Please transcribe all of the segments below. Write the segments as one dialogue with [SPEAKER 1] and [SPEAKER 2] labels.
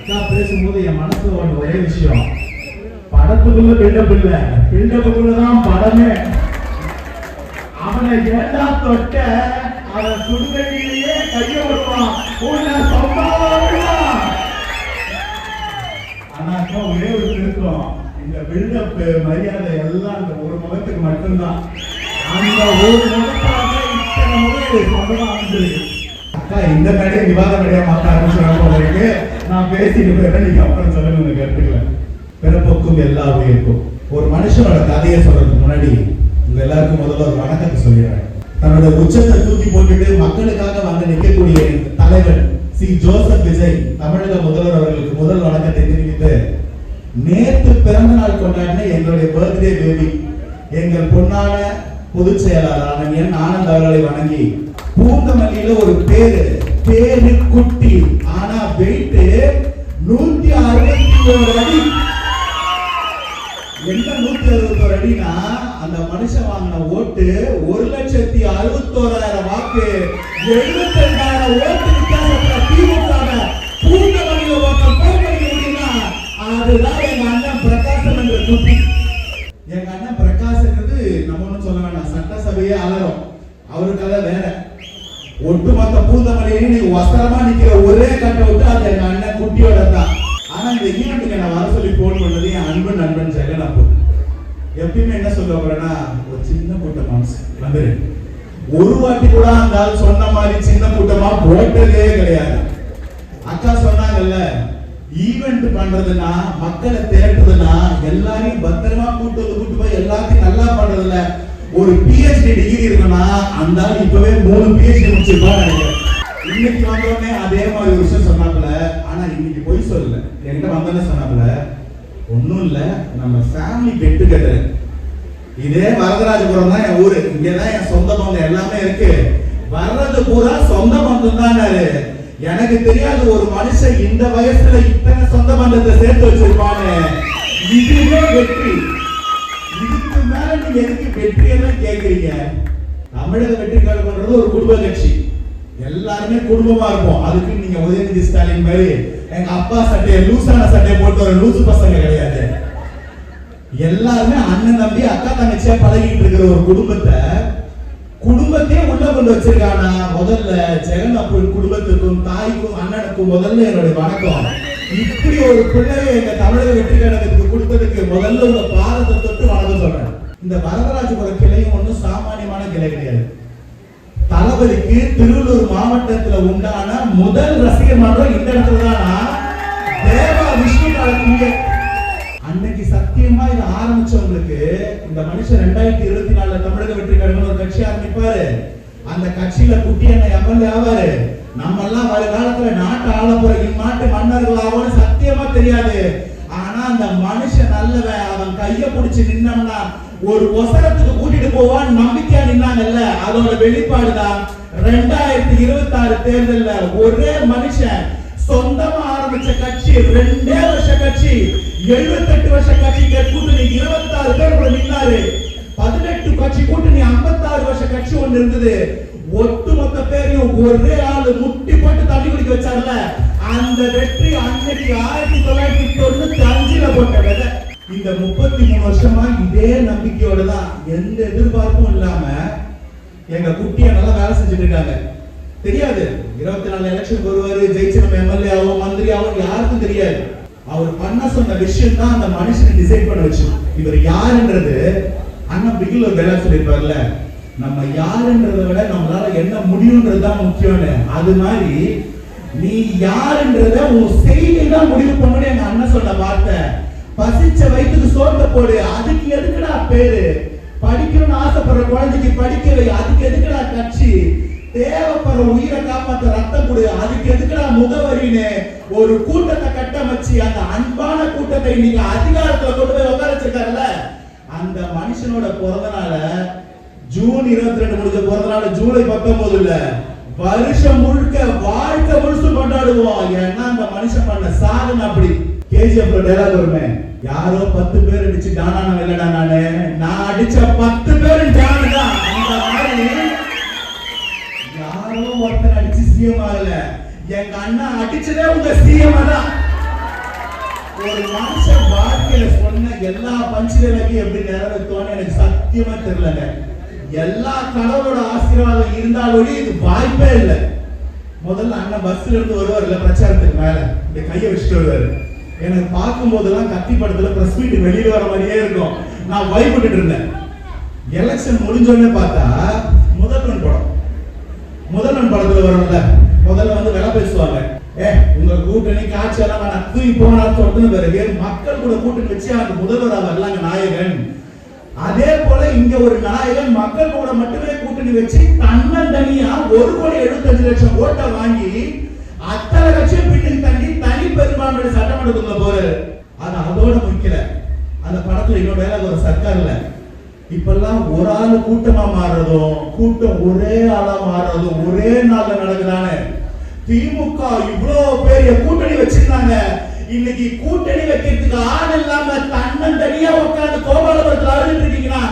[SPEAKER 1] நான் பேசும்போது என் மனசுல ஒரே விஷயம், படத்துக்குள்ள பில்டப்புக்குள்ளதான் படமே. அவனை ஏண்டா தொட்ட, அவன் சுடுதண்ணிலேயே கைய வருவான். ஆனா ஒரே ஒரு திருத்தம், இந்த பில்டப் மரியாதை எல்லாம் அந்த ஒரு முகத்துக்கு மட்டும்தான். அந்த ஒரு முகத்தாக இத்தனை முகம் சொந்தமா வந்துருக்கு. அக்கா இந்த மேடையை விவாத மேடையா மாட்டாருன்னு சொல்ல நான் பேசிட்டு போயிடுறேன், நீங்க அப்புறம் சொல்லுங்க கருத்துக்கல. பிறப்புக்கும் எல்லா உயிருக்கும். ஒரு மனுஷனோட கதையை சொல்றதுக்கு முன்னாடி உங்க எல்லாருக்கும் முதல்ல ஒரு வணக்கத்தை சொல்லிடுறேன். தன்னோட உச்சத்தை தூக்கி போட்டுட்டு மக்களுக்காக வந்து நிற்கக்கூடிய தலைவர் சி ஜோசப் விஜய் தமிழக முதல்வர் அவர்களுக்கு முதல் வணக்கத்தை தெரிவித்து, நேற்று பிறந்த நாள் கொண்டாடின எங்களுடைய பர்த்டே பேபி எங்கள் பொன்னான பொதுச் செயலாளரான என் ஆனந்த் அவர்களை வணங்கி, பூந்தமல்லியில ஒரு பேரு குட்டி ஆனா வெயிட் 161 அடி. என்ன 161 அடினா அந்த மனுஷன் வாங்கின ஓட்டு 1,61,000 வாக்கு. 72,000 ஓட்டு வித்தியாசத்துல திமுக பூந்தமல்லியில ஓட்டம் போடுறீங்கன்னா அதுதான் எங்க அண்ணன் பிரகாசம் என்ற குட்டி. எங்க அண்ணன் பிரகாஷ்ன்றது நம்ம ஒன்னும் சொல்ல வேண்டாம், சட்டசபையே அலரும். அவருக்காக வேற ஒட்டுமொத்த பூந்தமல்லியில நீ வஸ்திரமா நிக்கிற ஒரே கட்ட விட்டு அது எங்க அண்ணன் குட்டியோட தான். ஆனா இந்த ஈவெண்ட்டுக்கு நான் வர சொல்லி போன் பண்ணது என் நண்பன் ஜெகன். அப்போ எப்பயுமே என்ன சொல்ல போறேன்னா, ஒரு சின்ன கூட்டம் மனசு வந்துரு. ஒரு வாட்டி கூட அந்த ஆள் சொன்ன மாதிரி சின்ன கூட்டமா போட்டதே கிடையாது. அக்கா சொன்னாங்கல்ல, ஈவெண்ட் பண்றதுன்னா மக்களை தேடுறதுன்னா எல்லாரையும் பத்திரமா கூட்டு போய் எல்லாத்தையும் நல்லா பண்றதுல ஒரு PhD டிகிரி இருக்குன்னா அந்த ஆள் இப்பவே 3 PhD முடிச்சிருப்பான்னு நினைக்கிறேன். இன்னைக்கு வந்தோடனே அதே மாதிரி ஒரு விஷயம் சொன்னாப்புல, ஆனா இன்னைக்கு போய் சொல்லல. என்கிட்ட வந்தோடனே சொன்னாப்புல, ஒன்னும் இல்ல, நம்ம ஃபேமிலி கெட் டுகெதர். இதே வரதராஜபுரம் தான் என் ஊரு, இங்கதான் என் சொந்த பந்தம் எல்லாமே இருக்கு. வர்றது பூரா சொந்த பந்தம் தான். எனக்கு தெரியாது ஒரு மனுஷன் இந்த வயசுல இத்தனை சொந்த பந்தத்தை சேர்த்து வச்சிருப்பான்னு. இதுவே வெற்றி. இதுக்கு மேல நீங்க எதுக்கு வெற்றி எல்லாம் கேக்குறீங்க? தமிழக வெற்றி கழகம்ன்றது ஒரு குடும்ப கட்சி, எல்லாருமே குடும்பமா இருப்போம். அதுக்கு நீங்க உதயநிதி ஸ்டாலின் மாதிரி எங்க அப்பா சட்டையை லூசான சட்டையை போட்டு ஒரு லூசு பசங்க கிடையாது. எல்லாருமே அண்ணன் தம்பி அக்கா தங்கச்சியா பழகிட்டு இருக்கிற ஒரு குடும்பத்தையே உள்ள கொண்டு வச்சிருக்கானா. முதல்ல ஜெகன் அப்புள் குடும்பத்துக்கும் தாய்க்கும் அண்ணனுக்கும் முதல்ல என்னுடைய வணக்கம். இப்படி ஒரு பிள்ளையை எங்க தமிழக வெற்றி கழகத்துக்கு கொடுத்ததுக்கு முதல்ல உங்க பாதத்தை தொட்டு வணக்கம் சொல்றேன். இந்த வரதராஜபுரம் கிளையும் ஒன்றும் சாமானியமான கிளை கிடையாது. தளபதிக்கு திருவள்ளூர் மாவட்டத்துல உண்டான முதல் ரசிகர் மன்றம் இந்த இடத்துல தானா தேவா விஷ்ணு காலத்துக்கு. அன்னைக்கு சத்தியமா இதை ஆரம்பிச்சவங்களுக்கு இந்த மனுஷன் 2024 தமிழக வெற்றி கழகம் ஒரு கட்சி ஆரம்பிப்பாரு. அந்த கட்சியில குட்டி என்ன எம்எல்ஏ ஆவாரு. நம்ம எல்லாம் வருகாலத்துல நாட்டு ஆள போற இந்நாட்டு மன்னர்கள் ஆவோன்னு சத்தியமா தெரியாது. ஆனா அந்த மனுஷன் நல்லவன். அவன் கைய பிடிச்சு நின்னம்னா ஒரு ஒசரத்துக்கு கூட்டிட்டு போவான் நம்பிக்கையா நின்னாங்கல்ல, அதோட வெளிப்பாடுதான் 2026 தேர்தல்ல ஒரே மனுஷன் சொந்தமா ஆரம்பிச்ச கட்சி 2 வருஷ கட்சி 78 வருஷ கட்சி கூட்டணி 26 பேர் கூட நின்னாரு. 18 கட்சி கூட்டணி 56 வருஷ கட்சி ஒன்று இருந்தது. ஒட்டுமொத்த பேரையும் ஒரே ஆளு முட்டி போட்டு தண்ணி குடிக்க வச்சார்ல, அந்த வெற்றி அன்னைக்கு 1995 போட்ட விதை. இந்த 33 வருஷமா இதே நம்பிக்கையோட தான், எந்த எதிர்பார்ப்பும் இல்லாம எங்க குட்டியா நல்லா வேலை செஞ்சுட்டு இருக்காங்க. தெரியாது 24 எலெக்ஷன் வருவாரு, ஜெயிச்சு நம்ம எம்எல்ஏ ஆகும் மந்திரி ஆகும் யாருக்கும் தெரியாது. அவர் பண்ண சொன்ன விஷயம் தான் அந்த மனுஷனை டிசைட் பண்ண வச்சு. இவர் யாருன்றது அண்ணன் பிகில் ஒரு வேலை சொல்லியிருப்பார்ல, நம்ம யாருன்றதை விட நம்மளால என்ன முடியும்ன்றதுதான் முக்கியம்னு. அது மாதிரி நீ யாருன்றத உன் செய்தி தான் முடிவு பண்ணு. எங்க அண்ணன் சொன்ன வார்த்தை, பசிச்ச வயிற்றுக்கு சோத்த போடு, அதுக்கு எதுக்குடா பேரு? படிக்கணும்னு ஆசைப்படுற குழந்தைக்கு படிக்க வை, அதுக்கு எதுக்குடா கட்சி? தேவைப்படுற உயிரை காப்பாற்ற ரத்தம் கொடு, அதுக்கு எதுக்குடா முகவரின்னு ஒரு கூட்டத்தை கட்டமைச்சு அந்த அன்பான கூட்டத்தை இன்னைக்கு அதிகாரத்துல கொண்டு போய் உட்கார வச்சிருக்காருல்ல, அந்த மனுஷனோட பிறந்த நாள ஜூன் 22 முடிஞ்ச பிறந்த நாள் ஜூலை 19 இல்ல, வருஷம் முழுக்க வாழ்க்கை முழுசு கொண்டாடுவோம். ஏன்னா அந்த மனுஷன் பண்ண சாதனை அப்படி. கேஜிஎஃப்ல டயலாக் வருமே, யாரோ 10 பேர் அடிச்சு டானா இல்லடா நானு, நான் அடிச்ச 10 பேர் டானா தான். அந்த மாதிரி யாரோ ஒருத்தர் அடிச்சு சிஎம் ஆகல, எங்க அண்ணா அடிச்சதே உங்க சிஎம் தான். ஒரு மனுஷன் வாழ்க்கையில சொன்ன எல்லா பஞ்சுகளையும் எப்படி நிறைவேற்றுவான்னு எனக்கு சத்தியமா தெரியலங்க. எல்லா கடவுளோட ஆசீர்வாதம் இருந்தாலும் இது வாய்ப்பே இல்லை. முதல்ல அண்ணன் பஸ்ல இருந்து வருவார் இல்ல பிரச்சாரத்துக்கு மேல இந்த கையை வச்சுட்டு வருவாரு. எனக்கு பார்க்கும் போதெல்லாம் கத்தி படத்துல பிரஸ் மீட் வெளியில வர மாதிரியே இருக்கும். நான் பயப்பட்டு இருந்தேன். எலெக்ஷன் முடிஞ்சோடனே பார்த்தா முதல்வன் படத்துல வரும்ல, முதல்ல வந்து விலை பேசுவாங்க. உங்க கூட்டணி காட்சி எல்லாம் வேணாம், தூக்கி போனா சொல்றது பிறகு மக்கள் கூட கூட்டணி வச்சு அந்த முதல்வராக வரலாங்க நாயகன். அதே போல இங்க ஒரு நாயகன் மக்கள் கூட மட்டுமே கூட்டணி வச்சு தன்னந்தனியா 1,75,00,000 ஓட்டை வாங்கி அத்தனை லட்சம் பின்னுக்கு தண்ணி தனி பெரும்பான்மை சட்டமன்றத்துக்குள்ள போறாரு. அது அதோட முக்கிய அந்த படத்துல இன்னொரு வேலை ஒரு சர்க்கார்ல இப்பெல்லாம் ஒரு ஆளு கூட்டமா மாறுறதும் கூட்டம் ஒரே ஆளா மாறுறதும் ஒரே நாள்ல நடக்குதானே. திமுக இவ்வளவு பெரிய கூட்டணி வச்சிருந்தாங்க, இன்னைக்கு கூட்டணி வைக்கிறதுக்கு ஆள் இல்லாம தன்னந்தனியா உட்கார்ந்து கோபாலபுரத்தில் அழுதுட்டு இருக்கீங்கன்னா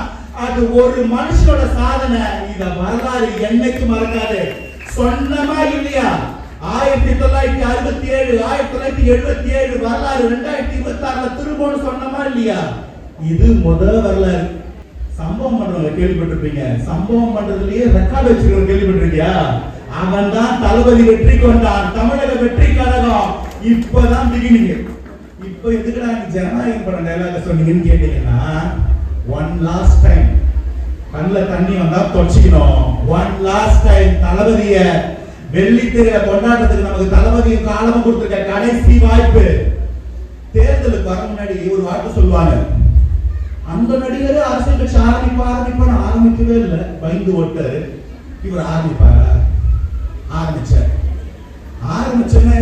[SPEAKER 1] அது ஒரு மனுஷனோட சாதனை. இத வரலாறு என்னைக்கு மறக்காது. சொன்னமா இல்லையா? 1967 1977 வரலாறு 2026 திரும்பவும் சொன்னமா இல்லையா? இது முதல் வரலாறு. சம்பவம் பண்றவங்க கேள்விப்பட்டிருப்பீங்க, சம்பவம் பண்றதுலயே ரெக்கார்டு வச்சிருக்க கேள்விப்பட்டிருக்கியா? அவன் தான் தளபதி வெற்றி கொண்டான், தமிழக வெற்றி கழகம். இப்பதான் பிகினிங். இப்ப எதுக்குடா ஜனநாயகம் படம் டைலாக் சொன்னீங்கன்னு கேட்டீங்கன்னா, ஒன் லாஸ்ட் டைம் கண்ணுல தண்ணி வந்தா தொடச்சிக்கணும். ஒன் லாஸ்ட் டைம் தளபதிய வெள்ளித்திரையில கொண்டாடுறதுக்கு நமக்கு தளபதியும் காலமும் கொடுத்திருக்க கடைசி வாய்ப்பு. தேர்தலுக்கு வர முன்னாடி ஒரு வார்த்தை சொல்லுவாங்க, அந்த நடிகரே அரசியல் கட்சி ஆரம்பிப்பான்னு ஆரம்பிக்கவே இல்லை, பயந்து ஓட்டாரு. இவர் ஆரம்பிப்பாரா? ஆரம்பிச்சோன்னே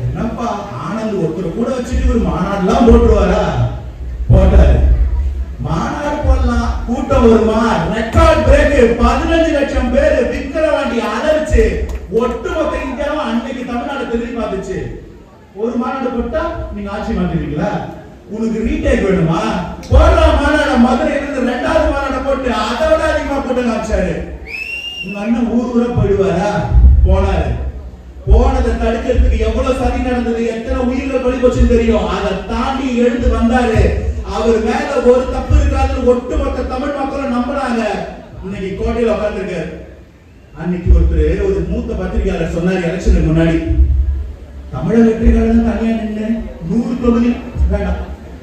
[SPEAKER 1] என்னப்பா ஆனந்த் ஒருத்தர் கூட வச்சுட்டு ஒரு மாநாடுலாம் போட்டுருவாரா? போட்டாரு. மாநாடு போடலாம், கூட்டம் வருமா? Record break. 15 லட்சம் பேர் விக்கிரவாண்டி அலர்ச்சி. ஒட்டுமொத்த இந்தியாவும் அன்னைக்கு தமிழ்நாடு திரும்பி பார்த்துச்சு. ஒரு மாநாடு போட்டா நீங்க ஆட்சி மாத்திருக்கீங்களா? உனக்கு ரீடேக் வேணுமா? போடுற மாநாடு மதுரையில இருந்து 2வது மாநாடு போட்டு அதை விட அதிகமா போட்டு காமிச்சாரு. உங்க அண்ணன் ஊரா போயிடுவாரா? போனாரு. போனதை தடுக்கிறதுக்கு எவ்வளவு சதி நடந்தது, எத்தனை உயிர்கள் பலி போச்சுன்னு தெரியும். அதை தாண்டி எழுந்து வந்தாரு. அவர் மேல ஒரு தப்பு இருக்காது ஒட்டுமொத்த தமிழ் மக்களும் நம்பினாங்க. இன்னைக்கு கோட்டையில உட்கார்ந்துருக்காரு. அன்னைக்கு ஒருத்தர் ஒரு மூத்த பத்திரிகையாளர் சொன்னாரு எலெக்ஷனுக்கு முன்னாடி, தமிழக வெற்றி கழகம் தனியா நின்று 100 தொகுதி வேண்டாம்,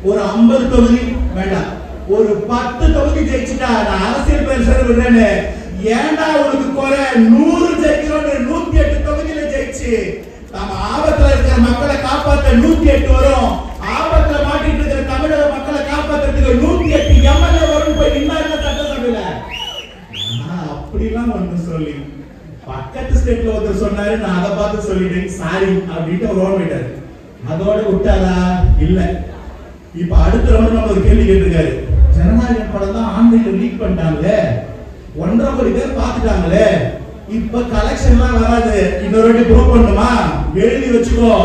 [SPEAKER 1] ஒரு 50 தொகுதி வேண்டாம், ஒரு 10 தொகுதி ஜெயிச்சுட்டா நான் அரசியல் பேசுறது விடுறேன்னு. ஏண்டா உனக்கு குறை? 100 ஜெயிக்கிறோம், 108 தொகுதியில ஜெயிச்சு நம்ம ஆபத்துல இருக்கிற மக்களை காப்பாற்ற 108 வரும். ஆபத்துல மாட்டிட்டு இருக்கிற தமிழக மக்களை காப்பாற்றுறதுக்கு 108 எம்எல்ஏ வரும். போய் நின்னாருல சட்டசபையில. அப்படிலாம் ஒன்று சொல்லி பக்கத்து ஸ்டேட்ல ஒருத்தர் சொன்னாரு, நான் அதை பார்த்து சொல்லிட்டேன் சாரி அப்படின்ட்டு ஒரு ஓன் போயிட்டாரு. அதோட விட்டாரா? இல்ல. இப்ப அடுத்த ரவுண்ட் நம்ம ஒரு கேள்வி கேட்டிருக்காரு. ஜனநாயகம் படம் தான் ஆன்லைன்ல லீக் பண்ணிட்டாங்களே, 1.5 கோடி பேர் பார்த்துட்டாங்களே, இப்ப கலெக்ஷன்லாம் வராது, இன்னொரு வாட்டி ப்ரூவ் பண்ணுமா? எழுதி வச்சுக்கோ.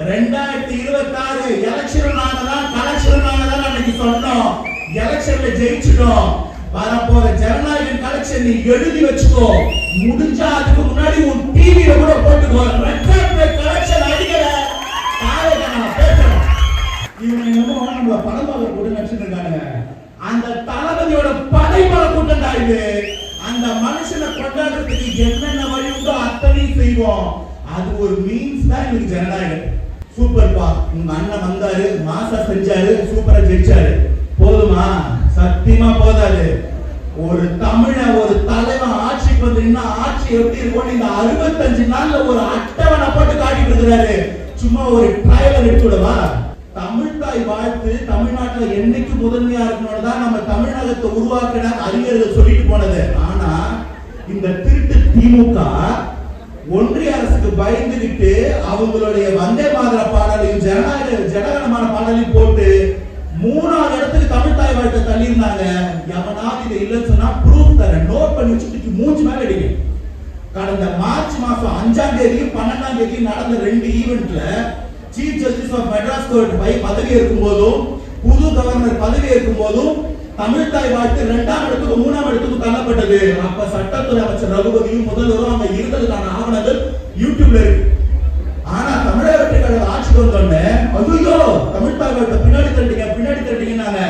[SPEAKER 1] 2026 எலெக்ஷன் நாங்கதான் கலெக்ஷன் நாங்கதான் அன்னைக்கு சொன்னோம். எலெக்ஷன்ல ஜெயிச்சிட்டோம். வரப்போற ஜனநாயகம் கலெக்ஷன் நீ எழுதி வச்சுக்கோ. முடிஞ்சா அதுக்கு முன்னாடி உன் டிவில கூட போட்டுக்கோ. ரெக்கார்ட் கலெக்ஷன் அடிக்கல. நான் பேசுறேன். இவங்க என்னமோ நம்ம படமாக கூட நடிச்சிருக்காங்க. அந்த தளபதியோட படைபல கூட்டம் தான் இது. அந்த மனுஷனை கொண்டாடுறதுக்கு என்னென்ன வழி உண்டோ அத்தனையும் செய்வோம். அது ஒரு மீன்ஸ் தான் இன்னைக்கு ஜனநாயகம். சூப்பர்ப்பா, உங்க அண்ணன் வந்தாரு, மாசா செஞ்சாரு, சூப்பரா ஜெயிச்சாரு. போதுமா? சத்தியமா போதாது. ஒரு ஒரு தலைவன் ஆட்சிக்கு வந்து ஆட்சி எப்படி இருக்கும் இந்த 65 நாள்ல ஒரு அட்டவணை போட்டு காட்டிட்டு இருக்கிறாரு. சும்மா ஒரு ட்ரையல் எடுத்துடவா? தமிழ் தாய் வாழ்த்து தமிழ்நாட்டில் என்னைக்கு முதன்மையா இருக்கணும் தான் நம்ம தமிழகத்தை உருவாக்கின அறிஞர்கள் சொல்லிட்டு போனது. ஆனா இந்த திருட்டு திமுக ஒன்றிய அரசுக்கு பயந்துகிட்டு அவங்களுடைய வந்தே மாதர பாடலையும் ஜனகணமான பாடலையும் போட்டு 3வது இடத்துக்கு தமிழ் தாய் வாழ்த்தை தள்ளி இருந்தாங்க. எவனாவது இதை இல்லைன்னு சொன்னா ப்ரூஃப் தரேன், நோட் பண்ணி வச்சுட்டு மூஞ்சி மேல அடிங்க. கடந்த மார்ச் மாசம் 5ஆம் தேதியும் 12ஆம் தேதியும் நடந்த 2 ஈவென்ட்ல chief justice of Madras court பதவி இருக்கும் போதும் புது கவர்னர் பதவி இருக்கும் போதும் தமிழ் தாய் வாழ்த்து 2ஆம் இடத்துக்கு 3ஆம் இடத்துக்கு தள்ளப்பட்டது. அப்ப சட்டத்துறை அமைச்சர் ரகுபதியும் முதல்வரும் அங்க இருந்ததுக்கான ஆவணங்கள் யூடியூப்ல இருக்கு. ஆனா தமிழக வெற்றி கழக ஆட்சிக்கு வந்தோடனே ஐயோ தமிழ் தாய்வாழ்த்த பின்னாடி தட்டிங்கன்னாங்க.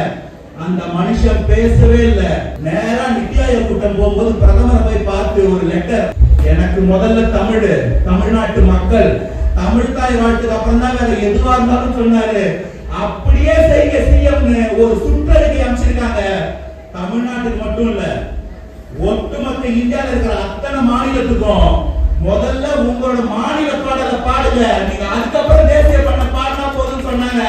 [SPEAKER 1] அந்த மனுஷன் பேசவே இல்லை. நேரா நித்தி ஆயோக் கூட்டம் போகும்போது பிரதமரை போய் பார்த்து ஒரு லெட்டர், எனக்கு முதல்ல தமிழ்நாட்டு மக்கள் தமிழ் தாய் வாழ்த்துக்கு அப்புறம் தான் வேற எதுவா இருந்தாலும் சொன்னாரு. அப்படியே செய்ய சிஎம்னு ஒரு சுற்றறிக்கை அமைச்சிருக்காங்க. தமிழ்நாட்டுக்கு மட்டும் இல்ல, ஒட்டுமொத்த இந்தியாவில் இருக்கிற அத்தனை மாநிலத்துக்கும் முதல்ல உங்களோட மாநில பாடலை பாடுங்க, நீங்க அதுக்கப்புறம் தேசிய பண்ண பாடினா போதும்னு சொன்னாங்க.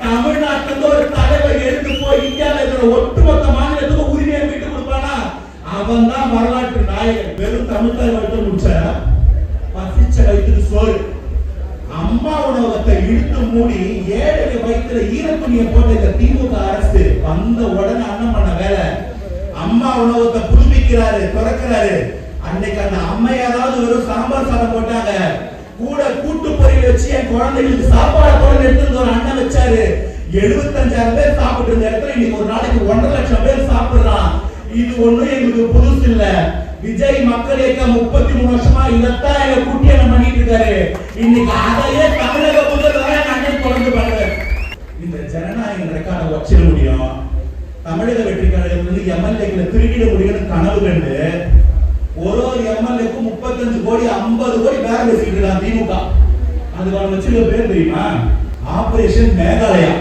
[SPEAKER 1] தமிழ்நாட்டுல ஒரு தலைவர் எடுத்து போய் இந்தியாவில் இருக்கிற ஒட்டுமொத்த மாநிலத்துக்கும் உரிமையை மீட்டு கொடுப்பானா அவன் தான் வரலாற்று நாயகன். வெறும் தமிழ் தாய் மட்டும் முடிச்சா பசிச்ச வயிற்றுக்கு சோறு. அம்மா உணவகத்தை இழுத்து மூடி 7 வயிற்றுல ஈரத்துணியை போட்ட இந்த திமுக அரசு வந்த உடனே அண்ணன் பண்ண வேலை, அம்மா உணவகத்தை புதுப்பிக்கிறாரு, திறக்கிறாரு. அன்னைக்கு அந்த அம்மையாராவது வெறும் சாம்பார் சாதம் போட்டாங்க, கூட கூட்டு பொரியல் வச்சு என் குழந்தைகளுக்கு சாப்பாடு குழந்தை எடுத்து ஒரு அண்ணன் வச்சாரு. 75,000 பேர் சாப்பிட்டு இருந்த இடத்துல இன்னைக்கு ஒரு நாளைக்கு 1.5 லட்சம் பேர் சாப்பிடுறான். இது ஒண்ணும் எங்களுக்கு புதுசு இல்ல. விஜய் மக்கள் இயக்கம் 33 வருஷமா இதைத்தான் எங்க கூட்டியான பண்ணிட்டு இருக்காரு. இன்னைக்கு அதையே தமிழக முதல்வர் அண்ணன் தொடர்ந்து பண்றாரு. இந்த ஜனநாயக ரெக்கார்டை வச்சிட முடியும், தமிழக வெற்றி கழகத்திலிருந்து எம்எல்ஏக்களை திருடிட முடியும்னு கனவு கண்டு ஒரு எம்எல்ஏக்கும் 35 கோடி 50 கோடி வேற பேசிட்டு இருக்காங்க திமுக. அதுக்கு வச்சிருக்க பேர் தெரியுமா? ஆபரேஷன் மேகாலயா.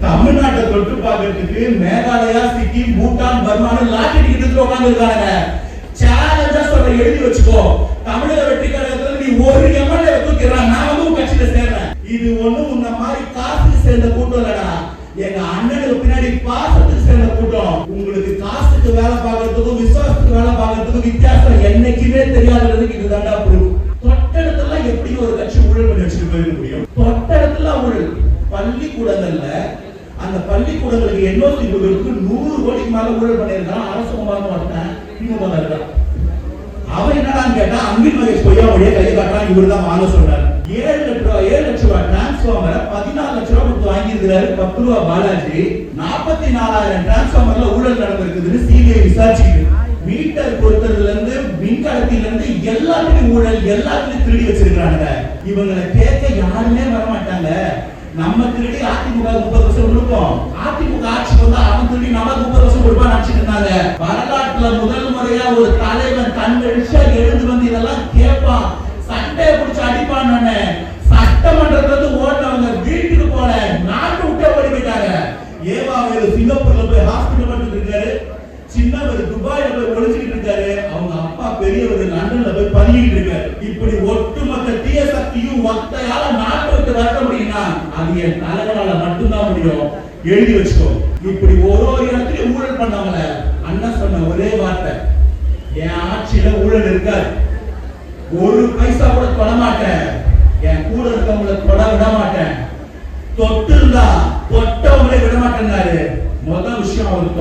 [SPEAKER 1] தமிழ்நாட்டை தொட்டு பார்க்கறதுக்கு மேகாலயா, சிக்கிம், பூட்டான், பர்மான்னு லாட்டி டிக்கெட் உட்கார்ந்து இருக்காங்க. சேலஞ்சா சொல்ற, எழுதி வச்சுக்கோ, தமிழக வெற்றி கழகத்துல நீ ஒரு எம்எல்ஏ தூக்கிறான், நான் வந்து உங்க கட்சியில சேர்றேன். இது ஒண்ணும் உன்ன மாதிரி காசுக்கு சேர்ந்த கூட்டம் இல்லடா, எங்க அண்ணனுக்கு பின்னாடி பாசத்துக்கு சேர்ந்த கூட்டம். உங்களுக்கு காசுக்கு வேலை பார்க்கறதுக்கும் விசுவாசத்துக்கு வேலை பார்க்கறதுக்கும் வித்தியாசம் என்னைக்குமே தெரியாததுக்கு இதுதான்டா ப்ரூஃப். தொட்டடத்துல எப்படி ஒரு கட்சி ஊழல் பண்ணி வச்சுட்டு போயிட முடியும்? தொட்டடத்துல ஊழல். பள்ளிக்கூடங்கள்ல அந்த பள்ளிக்கூடங்களுக்கு என்ஓசி கொடுக்கிறதுக்கு 100 கோடிக்கு மேல ஊழல் பண்ணியிருக்கான். அரசு முகாம் மாட்டேன் திமுக தான். அவன் என்னடான்னு கேட்டா அன்பில் மகேஷ் பொய்யா வழியே கை காட்டுறான், இவரு தான் வாங்க சொன்னார். 7 லட்சம் ரூபாய் டிரான்ஸ்பார்மரை 14 லட்சம் ரூபாய் கொடுத்து வாங்கியிருக்கிறாரு 10 ரூபாய் பாலாஜி. 44,000 டிரான்ஸ்பார்மர்ல ஊழல் நடந்திருக்குதுன்னு சிபிஐ விசாரிச்சுக்கிட்டு, மீட்டர் பொறுத்ததுல இருந்து மின்கடத்தில இருந்து எல்லாத்துலயும் ஊழல், எல்லாத்துலயும் திருடி வச்சிருக்காங்க. இவங்களை கேட்க யாருமே வர மாட்டாங்க. நம்ம திருடி அதிமுக 30% கொடுப்போம், அதிமுக ஆட்சிக்கு வந்தா அவன் திருடி நமக்கு 30% கொடுப்பான்னு நினைச்சிட்டு இருந்தாங்க. வரலாற்றுல முதல் முறையா ஒரு தலைவன் கண்கழிச்சா எழுந்து வந்து இதெல்லாம் கேட்பான், சட்டையை பிடிச்சு அடிப்பான்னு சட்டமன்றத்துல ஓடினவங்க வீட்டுக்கு போல நாட்டு விட்டே ஓடி போயிட்டாங்க. ஏவாவேலு சிங்கப்பூர்ல போய் ஹாஸ்பிட்டல் பண்ணிட்டு இருக்காரு, சின்னவர் துபாயில போய் ஒளிச்சுக்கிட்டு இருக்காரு, அவங்க அப்பா பெரியவர் லண்டன்ல போய் பதுங்கிட்டு இருக்காரு. இப்படி ஒட்டுமொத்த தீய சக்தியும் ஒத்தையால நாட்டை விட்டு வரட்ட முடியும்னா அது என் தலைவரால மட்டும்தான் முடியும். எழுதி வச்சுக்கோ. இப்படி ஒரு இடத்துலயும் ஊழல் பண்ணவங்கள அண்ணன் சொன்ன ஒரே வார்த்தை, என் ஆட்சியில ஊழல் இருக்காது, ஒரு பைசா கூட தொட மாட்டேன், என் கூட இருக்கவங்களை தொட விட மாட்டேன், தொட்டு இருந்தா தொட்டவங்களே விட மாட்டேன்னாரு. முதல் விஷயம் அவர்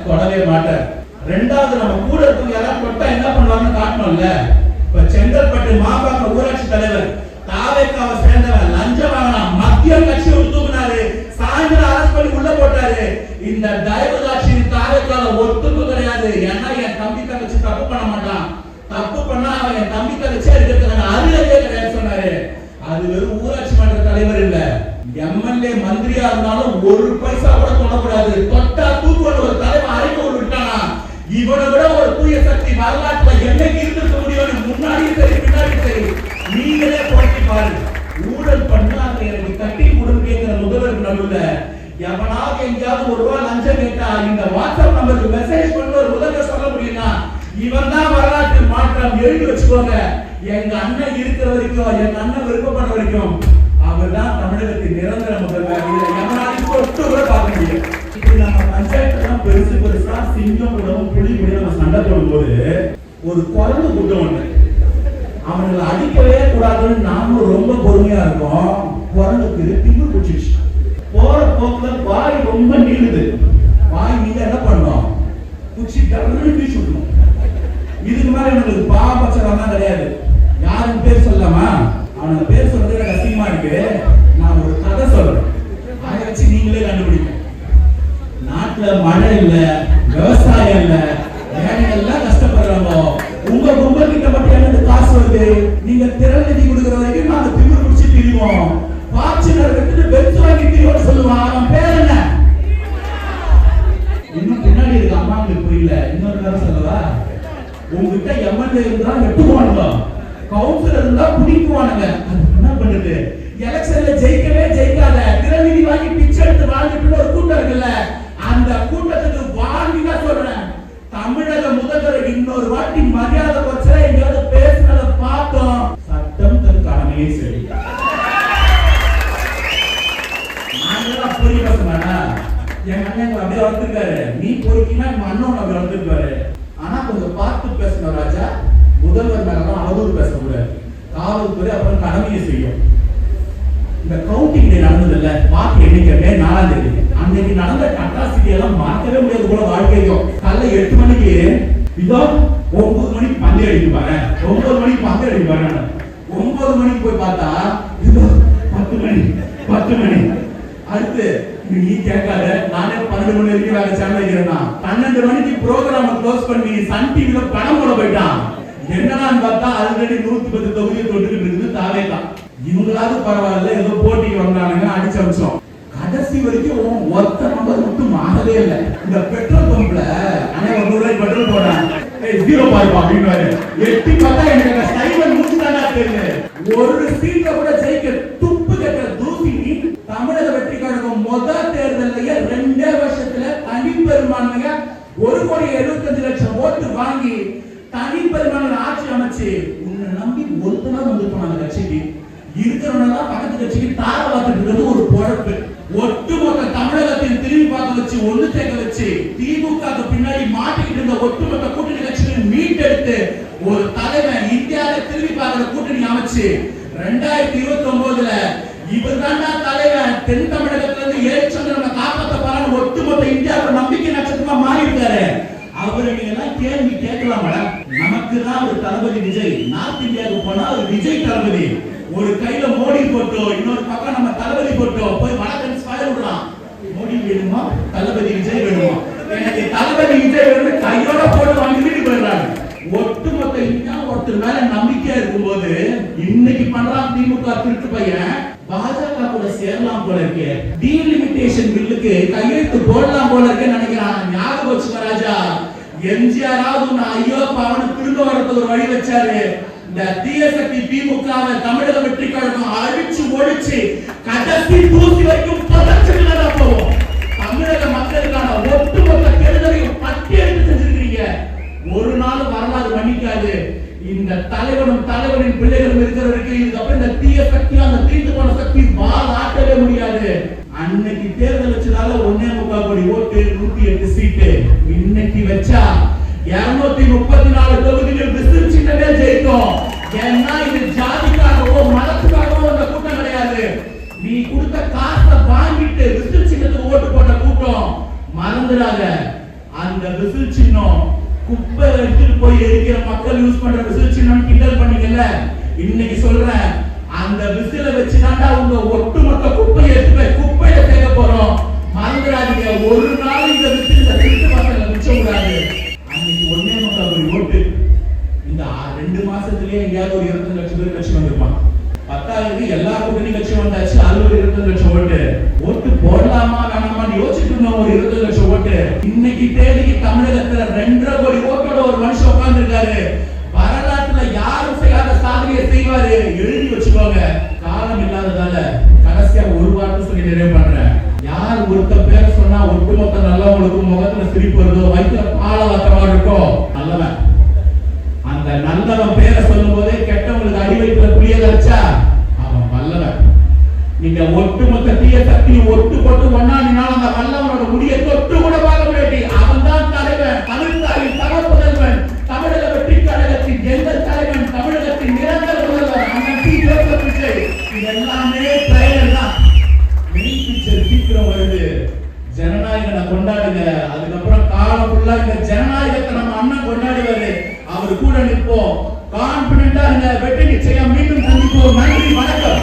[SPEAKER 1] தொடவே மாட்டார். ரெண்டாவது, நம்ம கூட இருக்கவங்க யாராவது தொட்டா என்ன பண்ணுவாங்கன்னு காட்டணும்ல. இப்ப செங்கல்பட்டு மாபாக்க ஊராட்சி தலைவர் தாவேக்காவை சேர்ந்தவன் லஞ்சம் வாங்கினான், மத்திய கட்சி தூக்குனாரு, சாயந்தரம் அரசு பண்ணி உள்ள போட்டாரு. இந்த தயவு காட்சி தாவேக்கால ஒத்துக்கு கிடையாது. ஏன்னா என் தம்பி தங்கச்சி தப்பு பண்ண மாட்டான், தப்பு பண்ணா அவன் என் தம்பி தங்கச்சி இருக்கிறதுக்கான அருகதையே கிடையாது சொன்னாரு. அது வெறும் ஊராட்சி மன்ற தலைவர் இல்ல, எம்எல்ஏ மந்திரியா இருந்தாலும் ஒரு பைசா கூட தொடக்கூடாது, தொட்டா தூக்குவது ஒரு தலைவர் அரைக்க விட்டானா இவனை விட ஒரு தூய சக்தி வரலாற்றுல என்னைக்கு இருந்திருக்க முடியும்? முன்னாடியும் சரி பின்னாடியும் சரி நீங்களே போட்டி பாருங்க. ஊழல் பண்ணாங்க எனக்கு கட்டி கொடுன்னு கேட்கிற முதல்வர் நடுவுல எவனாக எங்கேயாவது ஒரு ரூபாய் லஞ்சம் கேட்டா இந்த வாட்ஸ்அப் நம்பருக்கு மெசேஜ் பண்ண ஒரு முதல்வர் சொல்ல முடியும்னா இவன் தான் வரலாற்று மாற்றம். எழுதி வச்சுக்கோங்க, எங்க அண்ணன் இருக்கிற வரைக்கும், எங்க அண்ணன் விருப்பப்பட வரைக்கும் அவர் தான் தமிழகத்தின் நிரந்தர முதல்வர். இதை எவனாலும் தொட்டு கூட பார்க்க முடியும். இப்படி நம்ம பஞ்சாயத்து பெருசு பெருசா சிங்கம் கூடவும் புலி கூட நம்ம சண்டை போடும்போது ஒரு குரங்கு கூட்டம் ஒண்ணு, அவங்களை அடிக்கவே கூடாதுன்னு நாமளும் ரொம்ப பொறுமையா இருக்கோம். குரங்குக்கு திமிரு பிடிச்சிருச்சு. போற போக்குல வாய் ரொம்ப நீளுது, வாய் நீங்க என்ன பண்ணோம், குச்சி டர்னு வீசி விடணும். இதுக்கு மேல எனக்கு பாபச்சரம் தான் கிடையாது. யாரும் பேர் சொல்லலாமா? அவனுக்கு பேர் சொல்றது எனக்கு அசிங்கமா இருக்கு. நான் ஒரு கதை சொல்றேன், அதை வச்சு நீங்களே கண்டுபிடிங்க. நாட்டுல மழை இல்ல, விவசாயம் இல்ல, ஏழைகள்லாம் கஷ்டப்படுறாங்க. உங்க கும்பல் கிட்ட மட்டும் எனக்கு காசு வருது, நீங்க திறன் நிதி கொடுக்கிற வரைக்கும் நாங்க திமிரு பிடிச்சி திரிவோம், ஃபார்ச்சுனர் விட்டுட்டு பென்ஸ் வாங்கி திரிவோம்னு சொல்லுவான். அவன் பேர் என்ன? இன்னும் பின்னாடி இருக்க அம்மாங்களுக்கு புரியல. இன்னொரு கதை சொல்லவா? உங்ககிட்ட எம்எல்ஏ இருந்தா வெட்டுவானுங்க, கவுன்சிலர் இருந்தா பிடிக்குவானுங்க. அது என்ன பண்ணுது? எலெக்ஷன்ல ஜெயிக்கவே ஜெயிக்காத திரவிதி வாங்கி பிச்சை எடுத்து வாழ்ந்துட்டு ஒரு கூட்டம் இருக்குல்ல, அந்த கூட்டத்துக்கு வாங்கினா சொல்றேன், தமிழக முதல்வர் இன்னொரு வாட்டி மரியாதை வச்சா எங்கேயாவது பேசுறத பார்த்தோம், சட்டம் தன் கடமையை சரி. நாங்களாம் பொறி பேசுனா என் அண்ணன் அப்படியே வளர்த்துருக்காரு, நீ பொறுக்கினா என் அண்ணன் அப்படி வளர்த்துருக்காரு. ஆனா கொஞ்சம் பார்த்து பேசணும் ராஜா, முதல்வர் மேலாம் அவதூறு பேசக்கூடாது. காவல்துறை அப்புறம் கடமையை செய்யும். இந்த கவுண்டிங் டே நடந்ததில்ல, வாக்கு எண்ணிக்கை 4ஆம் தேதி அன்னைக்கு நடந்த அட்ராசிட்டி எல்லாம் மறக்கவே முடியாது போல வாழ்க்கையும். காலைல 8 மணிக்கு இதோ 9 மணிக்கு பந்தய அடிக்க பாரு, 9 மணிக்கு பந்தய அடிக்க பாரு. 9 மணிக்கு போய் பார்த்தா இதோ 10 மணி. அடுத்து நீ கேட்காத, நானே 12 மணி வரைக்கும் வேலை சேனல் வைக்கிறேன். 12 மணிக்கு ப்ரோக்ராம க்ளோஸ் பண்ணி சன் டிவில படம் போட போயிட்டான். என்னன்னு பார்த்தா ஆல்ரெடி 110 தொகுதியை தொட்டுக்கிட்டு இருக்குது தாவேதான். இவங்களாவது பரவாயில்ல, ஏதோ போட்டிக்கு வந்தானுங்க, அடிச்சு அமிச்சோம். கடைசி வரைக்கும் ஒருத்த நம்பர் மட்டும் மாறவே இல்லை. இந்த பெட்ரோல் பம்ப்ல அனைவரும் 100 ரூபாய் பெட்ரோல் போடுறான், 0 பாய்ப்பா அப்படின்னு எட்டி பார்த்தா எனக்கு சைவன் மூச்சுதானா தெரியுது. ஒரு சீட்ல கூட ஜெயிக்க துப்பு கட்ட தூசி. தமிழக வெற்றி கழகம் முதல் தேர்தலையே 2 வருஷத்துல தனிப்பெரும்பான்மையா 1,75,00,000 ஓட்டு வாங்கி தனிப்பெரும்பான்மை ஆட்சி அமைச்சு உன்னை நம்பி ஒருத்தனா வந்து போனாங்க கட்சிக்கு. இருக்கிறவனா பக்கத்து கட்சிக்கு தார பார்த்துட்டு ஒரு பொழப்பு. ஒட்டுமொத்த தமிழகத்தில் திரும்பி பார்க்க வச்சு ஒண்ணு சேர்க்க வச்சு திமுக பின்னாடி மாட்டிக்கிட்டு இருந்த ஒட்டுமொத்த கூட்டணி கட்சிகளை மீட்டெடுத்து ஒரு தலைவன் இந்தியாவை திரும்பி பார்க்கிற கூட்டணி அமைச்சு 2029ல இவர் தாண்டா தலைவன், தென் தமிழகத்துல இருந்து ஏற்சந்திரனை காப்பாற்ற போறான்னு ஒட்டுமொத்த இந்தியாவுக்கு நம்பிக்கை நட்சத்திரமா மாறி இருக்காரு. அவரு நீங்க எல்லாம் கேள்வி கேட்கலாம். நமக்கு தான் ஒரு தளபதி விஜய், நார்த் இந்தியாவுக்கு போனா ஒரு விஜய் தளபதி, ஒரு கையில மோடி போட்டோ, இன்னொரு பக்கம் நம்ம தளபதி போட்டோ, போய் வடக்கன் ஸ்பைர் விடலாம். மோடி வேணுமா தளபதி விஜய் வேணுமா? எனக்கு தளபதி விஜய் வேணும் கையோட போட்டு வாங்கி வீட்டுக்கு போயிடுறாங்க. ஒட்டுமொத்த இந்தியா ஒருத்தர் மேல நம்பிக்கையா இருக்கும்போது இன்னைக்கு பண்றான் திமுக திருட்டு பையன் பாஜக கூட சேரலாம் போல இருக்கு. டீலிமிட்டேஷன் பில்லுக்கு கையெழுத்து போடலாம் போல இருக்கு நினைக்கிறான். ஞாபகம் வச்சுக்க ராஜா, எம்ஜிஆராவது ஐயோ பாவன திரும்ப வரது ஒரு வழி வச்சாரு. இந்த தீயசக்தி திமுகவை தமிழக வெற்றி கழகம் அழிச்சு ஒழிச்சு கடைசி தூசி வரைக்கும் பதச்சலா போவோம். தமிழக மக்களுக்கான ஒட்டுமொத்த கெடுதலையும் பட்டியலிட்டு செஞ்சிருக்கீங்க. ஒரு நாள் வரலாறு மன்னிக்காது. இந்த தலைவனின் பிள்ளைகளும் இருக்கிறவருக்கு இதுக்கப்புறம் இந்த தீய சக்தி, அந்த தீர்த்து போன சக்தி வால் ஆட்டவே முடியாது. அன்னைக்கு தேர்தல் வச்சதால 1.25 கோடி ஓட்டு, 108 சீட்டு. இன்னைக்கு வச்சா 234 தொகுதிகள் விசில் சின்னமே ஜெயிக்கும். ஏன்னா இது ஜாதிக்காகவோ மதத்துக்காகவோ அந்த கூட்டம் கிடையாது. நீ கொடுத்த காசை வாங்கிட்டு விசில் சின்னத்துக்கு ஓட்டு போட்ட கூட்டம். மறந்துடாத, அந்த விசில் சின்னம் குப்பை எடுத்துட்டு போய் எரிக்கிற மக்கள் யூஸ் பண்ற விசில் சின்னம் கிண்டல் பண்ணீங்கல்ல, இன்னைக்கு சொல்றேன், அந்த விசில வச்சுதாண்டா உங்க ஒட்டுமொத்த குப்பையை எடுத்து போய் குப்பையில சேர்க்க போறோம். மறந்துடாதீங்க, ஒரு நாள் இந்த விசில் இந்த திருட்டு மக்கள் மிச்சம் கூடாது. அன்னைக்கு 1.25 கோடி ஓட்டு. இந்த 2 மாசத்திலேயே எங்கேயாவது ஒரு 25 லட்சம் பேர் கட்சி வந்திருப்பான். 10,000 எல்லா கூட்டணி கட்சியும் வந்தாச்சு. அது ஒரு 25 லட்சம் ஓட்டு. ஓட்டு போடலாமா வேணாமான்னு யோசிச்சுட்டு இருந்தோம். ஒரு 25 லட்சம் ஓட்டு. இன்னைக்கு தேதிக்கு தமிழகத்துல 2.5 கோடி ஓட்டோட ஒரு மனுஷன் உட்கார்ந்து இருக்காரு. வரலாற்றுல யாரும் செய்யாத சாதனையை செய்வாரு. எழுதி வச்சுக்கோங்க. காலம் இல்லாததால கடைசியா ஒரு வார்த்தை சொல்லி நிறைவு பண்றேன். யார் ஒருத்த பேரை சொன்னா ஒட்டுமொத்த நல்லவங்களுக்கும் முகத்துல சிரிப்பு வருதோ, வயிற்றுல பால வாத்தமா இருக்கோ, நல்லவன். அந்த நல்லவன் பேரை சொல்லும் போதே கெட்டவங்களுக்கு அடி வயிற்றுல புளிய கரைச்சா அவன் வல்லவன். நீங்க ஒட்டுமொத்த தீய சக்தியும் ஒட்டு போட்டு ஒன்னாடினால அந்த வல்லவனோட முடிய தொட்டு கூட பார்க்க முடியாது. அவன் தான் தலைவன், தமிழ்நாட்டின் தகப்பதல்வன், தமிழக வெற்றி கழகத்தின் எங்கள் தலைவன், தமிழகத்தின் நிரந்தர முதல்வர் அண்ணன் டி. ஜோசப் விஜய். இது எல்லாமே ட்ரைலர் தான். மெயின் பிக்சர் சீக்கிரம் வருது. ஜனநாயகனை கொண்டாடுங்க. அதுக்கப்புறம் காலம் ஃபுல்லா இந்த ஜனநாயகத்தை நம்ம அண்ணன் கொண்டாடுவாரு. அவர் கூட நிற்போம். கான்பிடென்டா இருங்க. வெற்றி நிச்சயம். மீண்டும் சந்திப்போம். நன்றி, வணக்கம்.